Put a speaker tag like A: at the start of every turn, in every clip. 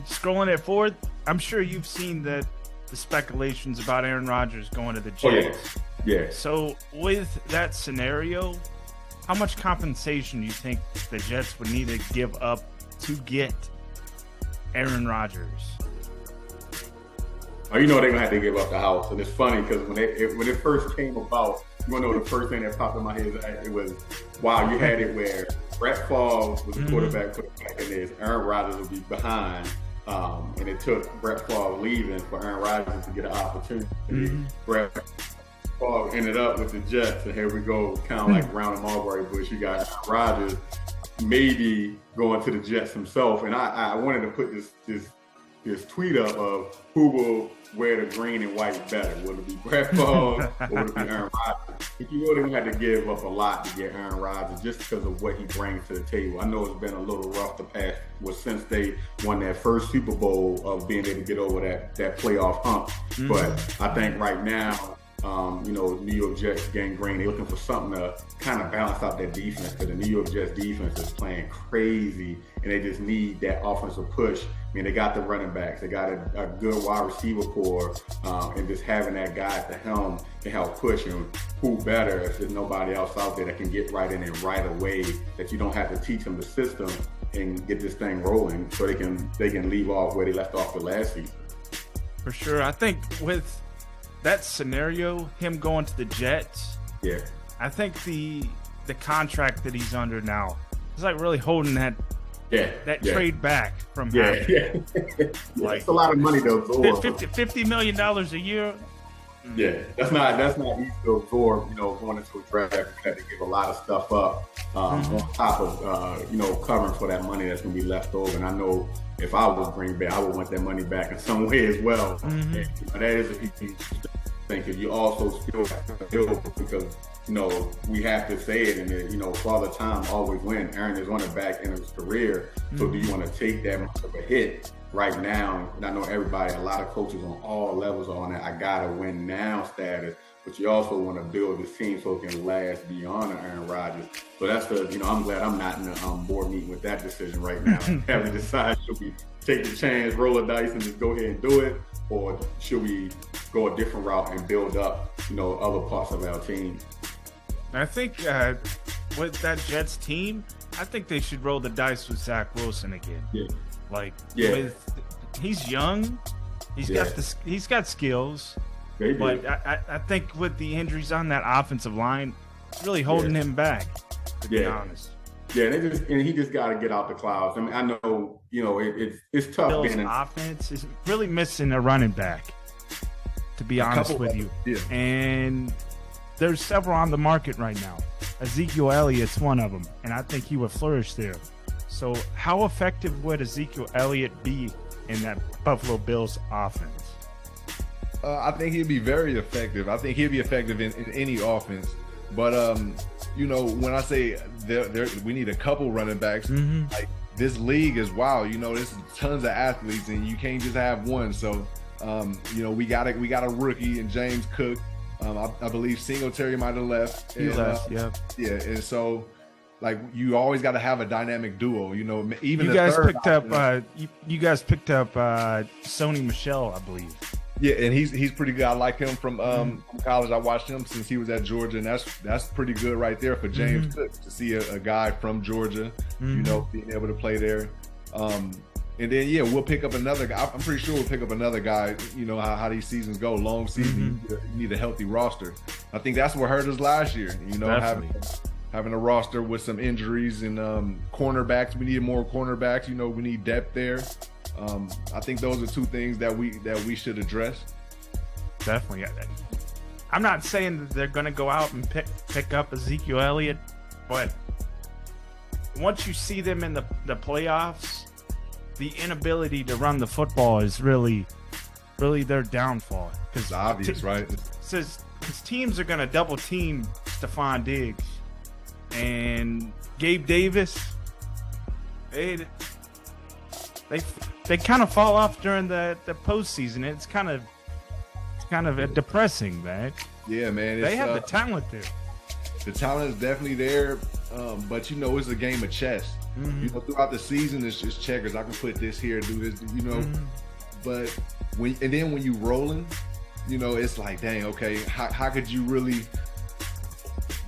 A: scrolling it forward, I'm sure you've seen the speculations about Aaron Rodgers going to the
B: Oh yeah,
A: Jets.
B: yeah.
A: So with that scenario, how much compensation do you think the Jets would need to give up to get Aaron Rodgers?
B: Oh, you know they're gonna have to give up the house, and it's funny because when it first came about, you wanna know the first thing that popped in my head? It was, wow, you had it where Brett Favre was the quarterback put back in this, Aaron Rodgers would be behind, and it took Brett Favre leaving for Aaron Rodgers to get an opportunity. Brett Favre ended up with the Jets, and here we go, kind of like round the mulberry bush. You got Aaron Rodgers maybe going to the Jets himself, and I wanted to put this tweet up of who will wear the green and white better. Will it be Brett Favre or will it be Aaron Rodgers? If you really had to give up a lot to get Aaron Rodgers just because of what he brings to the table. I know it's been a little rough the past since they won that first Super Bowl of being able to get over that playoff hump. But I think right now, New York Jets gangrene. They're looking for something to kind of balance out their defense because the New York Jets defense is playing crazy and they just need that offensive push. I mean, they got the running backs, they got a good wide receiver core, and just having that guy at the helm can help push him. Who better if there's nobody else out there that can get right in it right away, that you don't have to teach them the system and get this thing rolling so they can leave off where they left off the last season.
A: For sure. I think with that scenario, him going to the Jets,
B: yeah,
A: I think the contract that he's under now is like really holding that trade back from happening.
B: Like, it's a lot of money to absorb.
A: $50 million a year.
B: Yeah, that's not easy to absorb. Going into a draft, you have to give a lot of stuff up on top of covering for that money that's going to be left over. And I know if I was Green Bay, I would want that money back in some way as well. And, that is a huge thing because you also still have to build because we have to say it, and Father Time always wins. Aaron is on the back end of his career, so do you want to take that much of a hit right now? And I know a lot of coaches on all levels are on that I gotta win now status, but you also want to build this team so it can last beyond Aaron Rodgers. So that's I'm glad I'm not in the board meeting with that decision right now. Having to decide, should we take the chance, roll the dice, and just go ahead and do it, or should we go a different route and build up other parts of our team?
A: I think with that Jets team, I think they should roll the dice with Zach Wilson again. He's young, he's got skills, but I think with the injuries on that offensive line, it's really holding him back. To be honest.
B: Yeah, and he just got to get out the clouds. I mean, I know it's tough.
A: Bill's offense is really missing a running back. To be honest with you, and there's several on the market right now. Ezekiel Elliott's one of them, and I think he would flourish there. So how effective would Ezekiel Elliott be in that Buffalo Bills offense?
C: I think he'd be very effective. I think he'd be effective in any offense. But, when I say we need a couple running backs, like this league is wild. There's tons of athletes, and you can't just have one. So, we got a rookie in James Cook. I believe Singletary might have left.
A: He left, yeah.
C: Yeah, and so you always got to have a dynamic duo. Even
A: you guys picked up you guys picked up Sony Michel, I believe.
C: Yeah, and he's pretty good. I like him from college. I watched him since he was at Georgia, and that's pretty good right there for James Cook to see a guy from Georgia, being able to play there. And then, we'll pick up another guy. I'm pretty sure we'll pick up another guy. How these seasons go. Long season, you need a healthy roster. I think that's what hurt us last year. Having a roster with some injuries and cornerbacks. We need more cornerbacks. We need depth there. I think those are two things that we should address.
A: Definitely. I'm not saying that they're going to go out and pick up Ezekiel Elliott, but once you see them in the playoffs, the inability to run the football is really their downfall.
C: It's obvious, right?
A: Because teams are going to double team Stephon Diggs and Gabe Davis. They kind of fall off during the postseason. It's kind of depressing, man.
C: Yeah, man.
A: They have the talent there.
C: The talent is definitely there. but it's a game of chess. Throughout the season, it's just checkers. I can put this here, do this, But when you rolling, it's like, dang, okay, how could you really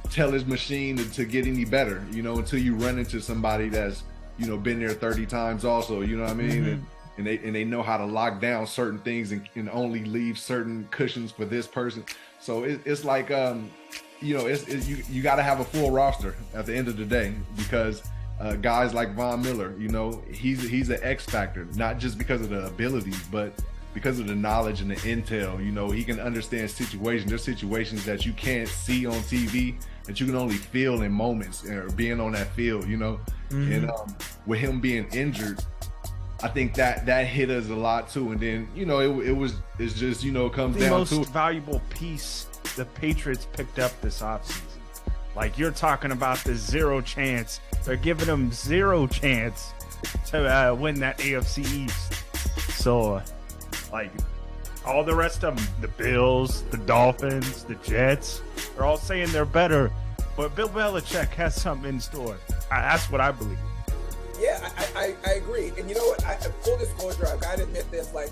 C: tell his machine to get any better, until you run into somebody that's, been there 30 times also, you know what I mean? And they know how to lock down certain things and only leave certain cushions for this person. So it's like, you got to have a full roster at the end of the day, because guys like Von Miller, he's an X factor, not just because of the abilities, but because of the knowledge and the intel. He can understand situations. There's situations that you can't see on TV that you can only feel in moments or being on that field, And with him being injured, I think that hit us a lot too. And then, it's just, it comes
A: the
C: down to
A: most valuable piece the Patriots picked up this offseason. Like, you're talking about the zero chance. They're giving them zero chance to win that AFC East. So, like, all the rest of them, the Bills, the Dolphins, the Jets, they're all saying they're better. But Bill Belichick has something in store. That's what I believe.
D: Yeah, I agree. And you know what? Full disclosure, I've got to admit this. Like,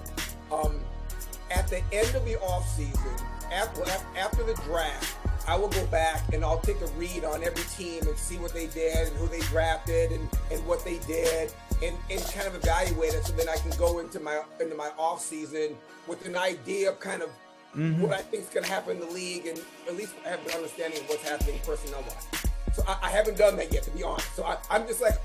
D: at the end of the offseason, after the draft, I will go back and I'll take a read on every team and see what they did and who they drafted and what they did and kind of evaluate it, so then I can go into my off season with an idea of kind of what I think is going to happen in the league, and at least I have an understanding of what's happening personnel-wise. So I haven't done that yet, to be honest. So I'm just like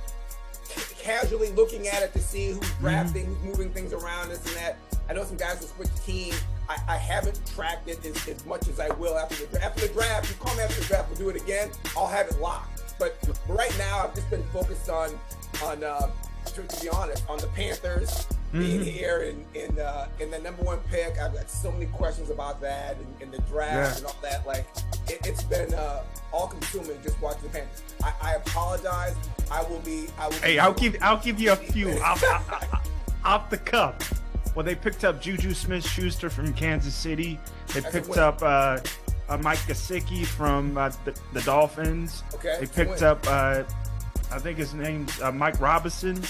D: casually looking at it to see who's drafting, who's moving things around, this and that. I know some guys will switch teams. I haven't tracked it as much as I will after the draft. After the draft, you call me after the draft, we'll do it again. I'll have it locked. But right now, I've just been focused on to be honest, on the Panthers being here and the number one pick. I've got so many questions about that and the draft and all that. Like, it's been all consuming just watching the Panthers. I apologize.
A: Hey, I'll give you a few off the cuff. Well, they picked up Juju Smith-Schuster from Kansas City. They picked up Mike Gesicki from the Dolphins. Okay. They picked up, I think his name's Mike Robinson,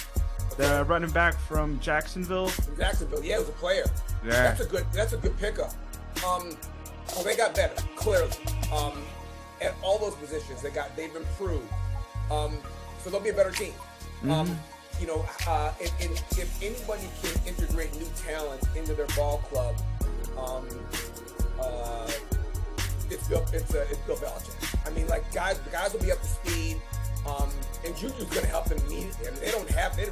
A: the running back from Jacksonville.
D: From Jacksonville, yeah, he was a player. Yeah. That's a good pickup. Well, they got better, clearly. At all those positions, they've improved. So they'll be a better team. If anybody can integrate new talent into their ball club, it's Bill Belichick. I mean, like, the guys will be up to speed, and Juju's going to help them immediately. I mean, they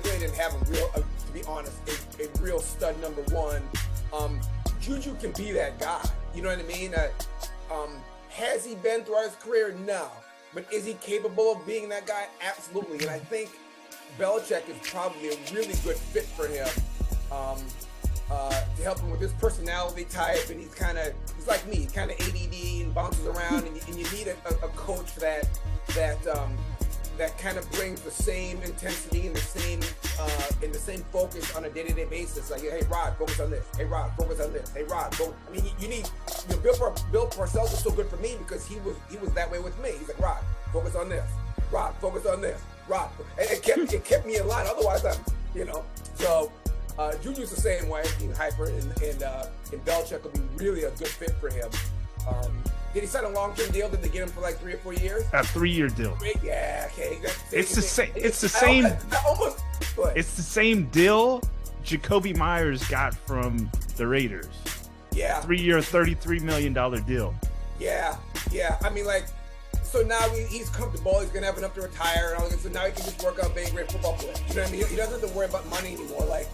D: really didn't have to be honest, a real stud number one. Juju can be that guy. You know what I mean? Has he been throughout his career? No. But is he capable of being that guy? Absolutely. And I think Belichick is probably a really good fit for him, to help him with his personality type. And he's like me, kind of ADD and bounces around. And you need a coach that kind of brings the same intensity and the same focus on a day-to-day basis. Like, hey, Rod, focus on this. Hey, Rod, focus on this. Hey, Rod, go. I mean, you need. Bill Parcells was so good for me because he was that way with me. He's like, Rod, focus on this. Rod, focus on this. Rod, and it kept me in line. Otherwise, So Juju's the same way. He's hyper, and Belichick will be really a good fit for him. Did he sign a long-term deal? Did they get him for like 3 or 4 years?
A: A 3-year deal.
D: Yeah, okay.
A: It's the same. It's the same. It's the same deal Jacoby Myers got from the Raiders.
D: Yeah.
A: 3-year, $33 million deal.
D: Yeah. I mean, like, so now he's comfortable. He's gonna have enough to retire, and all that. So now he can just work on being a great football player. You know what I mean? He doesn't have to worry about money anymore. Like,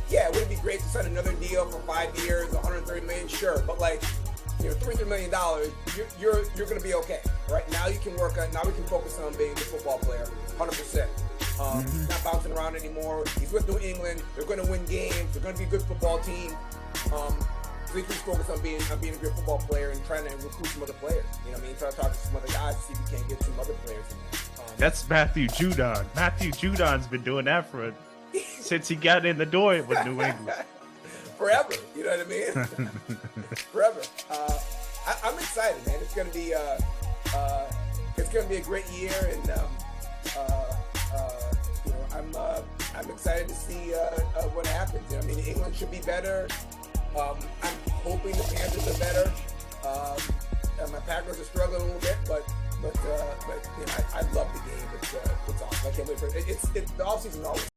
D: yeah, would it be great to sign another deal for 5 years, $130 million? Sure, but like, $300 million, you're gonna be okay. Right now, you can work on. Now we can focus on being a football player, 100%. Not bouncing around anymore. He's with New England. They're gonna win games. They're gonna be a good football team. So he can focus on being a great football player and trying to recruit some other players. You know what I mean? Try to talk to some other guys to see if we can't get some other players in there.
A: That's Matthew Judon. Matthew Judon's been doing that since he got in the door with New England.
D: Forever. You know what I mean? Forever. I'm excited, man. It's gonna going to be a great year, and you know, I'm excited to see what happens. I mean, England should be better. I'm hoping the Panthers are better. My Packers are struggling a little bit, but you know, I love the game. It's awesome. I can't wait for it. The offseason always